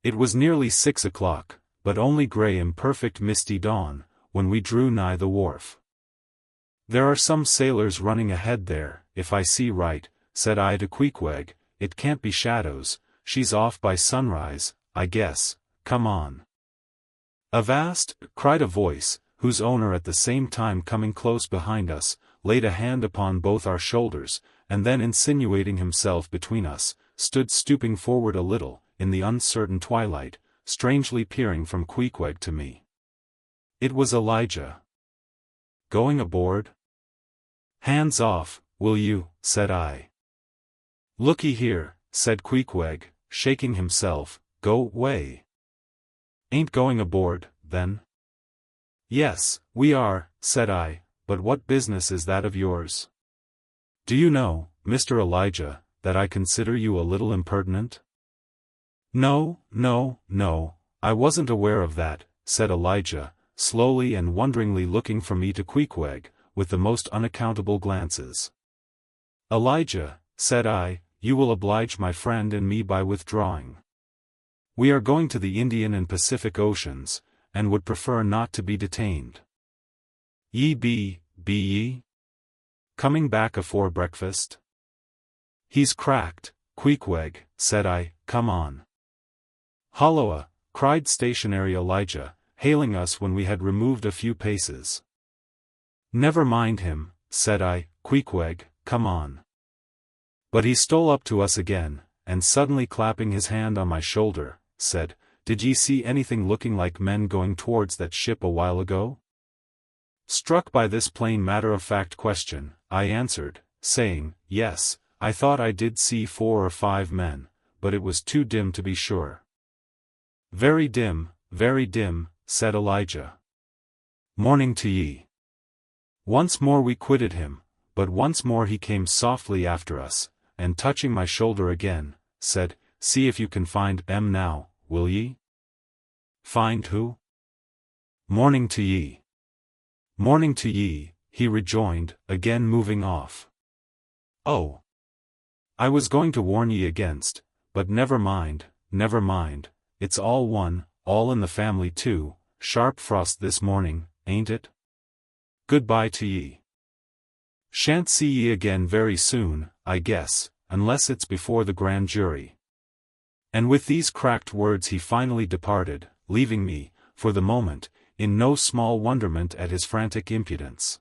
It was nearly 6 o'clock, but only grey imperfect misty dawn, when we drew nigh the wharf. "There are some sailors running ahead there, if I see right," said I to Queequeg. "It can't be shadows, she's off by sunrise, I guess. Come on." "Avast!" cried a voice, whose owner at the same time coming close behind us, laid a hand upon both our shoulders, and then insinuating himself between us, stood stooping forward a little, in the uncertain twilight, strangely peering from Queequeg to me. It was Elijah. "Going aboard?" "Hands off, will you?" said I. "Looky here," said Queequeg, shaking himself, "go way." "Ain't going aboard, then?" "Yes, we are," said I, "but what business is that of yours?" "Do you know, Mr. Elijah, that I consider you a little impertinent?" "No, I wasn't aware of that," said Elijah, slowly and wonderingly looking from me to Queequeg, with the most unaccountable glances. "Elijah," said I, "you will oblige my friend and me by withdrawing. We are going to the Indian and Pacific Oceans, and would prefer not to be detained." Be ye? Coming back afore breakfast?" "He's cracked, Queequeg," said I, "come on." "Holloa!" cried stationary Elijah, hailing us when we had removed a few paces. "Never mind him," said I, "Queequeg, come on." But he stole up to us again, and suddenly clapping his hand on my shoulder, said, "Did ye see anything looking like men going towards that ship a while ago?" Struck by this plain matter-of-fact question, I answered, saying, "Yes, I thought I did see 4 or 5 men, but it was too dim to be sure." Very dim," said Elijah. "Morning to ye." Once more we quitted him, but once more he came softly after us, and touching my shoulder again, said, "See if you can find them now, will ye?" "Find who?" "Morning to ye." "Morning to ye," he rejoined, again moving off. "Oh! I was going to warn ye against, but never mind, it's all one, all in the family too, sharp frost this morning, ain't it? Goodbye to ye. Shan't see ye again very soon, I guess, unless it's before the grand jury." And with these cracked words he finally departed, leaving me, for the moment, in no small wonderment at his frantic impudence.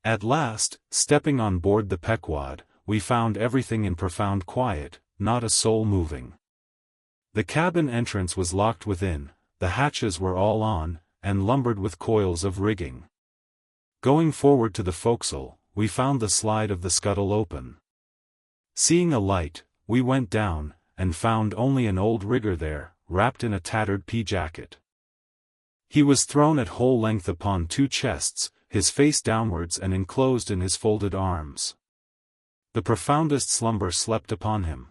At last, stepping on board the Pequod, we found everything in profound quiet, not a soul moving. The cabin entrance was locked within, the hatches were all on, and lumbered with coils of rigging. Going forward to the forecastle, we found the slide of the scuttle open. Seeing a light, we went down, and found only an old rigger there, wrapped in a tattered pea-jacket. He was thrown at whole length upon 2 chests, his face downwards and enclosed in his folded arms. The profoundest slumber slept upon him.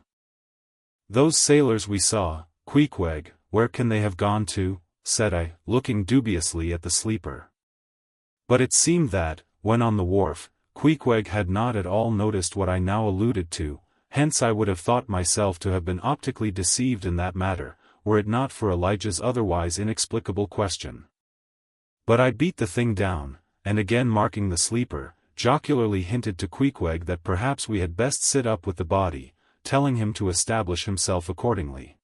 "Those sailors we saw, Queequeg, where can they have gone to?" said I, looking dubiously at the sleeper. But it seemed that, when on the wharf, Queequeg had not at all noticed what I now alluded to, hence I would have thought myself to have been optically deceived in that matter, were it not for Elijah's otherwise inexplicable question. But I beat the thing down, and again marking the sleeper, jocularly hinted to Queequeg that perhaps we had best sit up with the body, telling him to establish himself accordingly.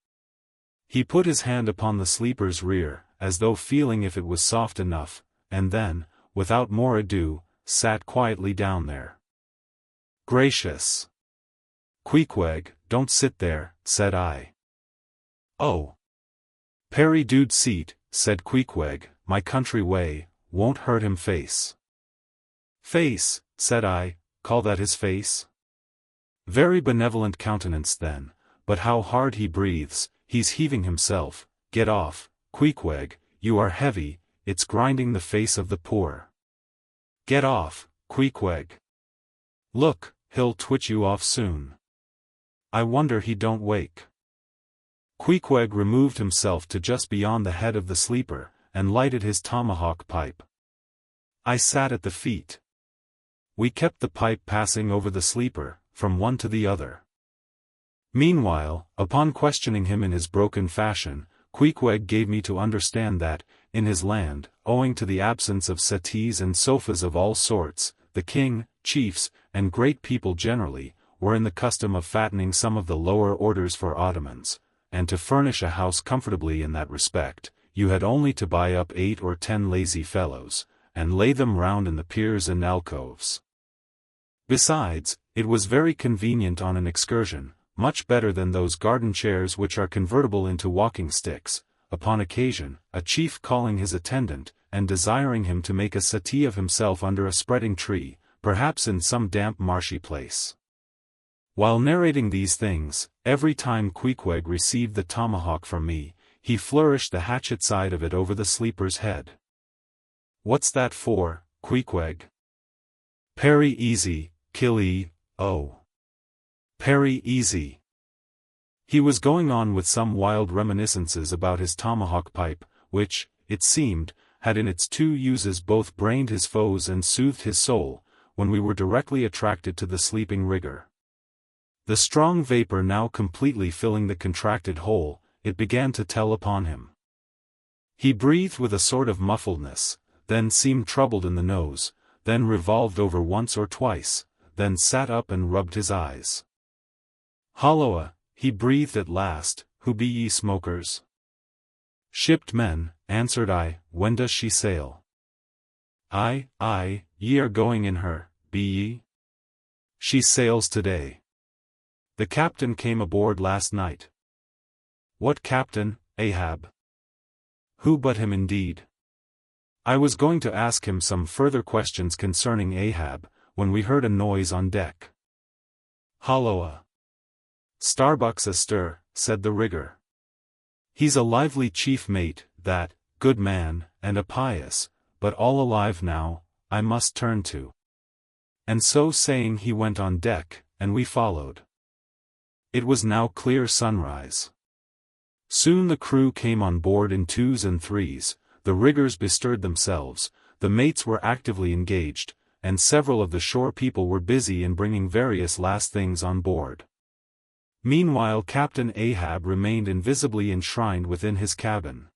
He put his hand upon the sleeper's rear, as though feeling if it was soft enough, and then, without more ado, sat quietly down there. "Gracious! Queequeg, don't sit there," said I. "Oh! Perry dude seat," said Queequeg, "my country way, won't hurt him face." "Face," said I, "call that his face? Very benevolent countenance then, but how hard he breathes, he's heaving himself. Get off, Queequeg, you are heavy, it's grinding the face of the poor. Get off, Queequeg. Look, he'll twitch you off soon. I wonder he don't wake." Queequeg removed himself to just beyond the head of the sleeper, and lighted his tomahawk pipe. I sat at the feet. We kept the pipe passing over the sleeper, from one to the other. Meanwhile, upon questioning him in his broken fashion, Queequeg gave me to understand that, in his land, owing to the absence of settees and sofas of all sorts, the king, chiefs, and great people generally, were in the custom of fattening some of the lower orders for ottomans, and to furnish a house comfortably in that respect, you had only to buy up 8 or 10 lazy fellows, and lay them round in the piers and alcoves. Besides, it was very convenient on an excursion, much better than those garden chairs which are convertible into walking sticks, upon occasion, a chief calling his attendant, and desiring him to make a settee of himself under a spreading tree, perhaps in some damp marshy place. While narrating these things, every time Queequeg received the tomahawk from me, he flourished the hatchet side of it over the sleeper's head. "What's that for, Queequeg?" "Parry easy, kill oh. Parry easy." He was going on with some wild reminiscences about his tomahawk pipe, which, it seemed, had in its 2 uses both brained his foes and soothed his soul, when we were directly attracted to the sleeping rigger. The strong vapor now completely filling the contracted hole, it began to tell upon him. He breathed with a sort of muffledness, then seemed troubled in the nose, then revolved over once or twice, then sat up and rubbed his eyes. "Holloa," he breathed at last, "who be ye smokers?" "Shipped men," answered I. "When does she sail?" Aye, ye are going in her, be ye?" "She sails today. The captain came aboard last night." "What captain, Ahab?" "Who but him indeed?" I was going to ask him some further questions concerning Ahab, when we heard a noise on deck. "Holloa! Starbuck's astir," said the rigger. "He's a lively chief mate, that, good man, and a pious, but all alive now, I must turn to." And so saying he went on deck, and we followed. It was now clear sunrise. Soon the crew came on board in 2s and 3s, the riggers bestirred themselves, the mates were actively engaged, and several of the shore people were busy in bringing various last things on board. Meanwhile Captain Ahab remained invisibly enshrined within his cabin.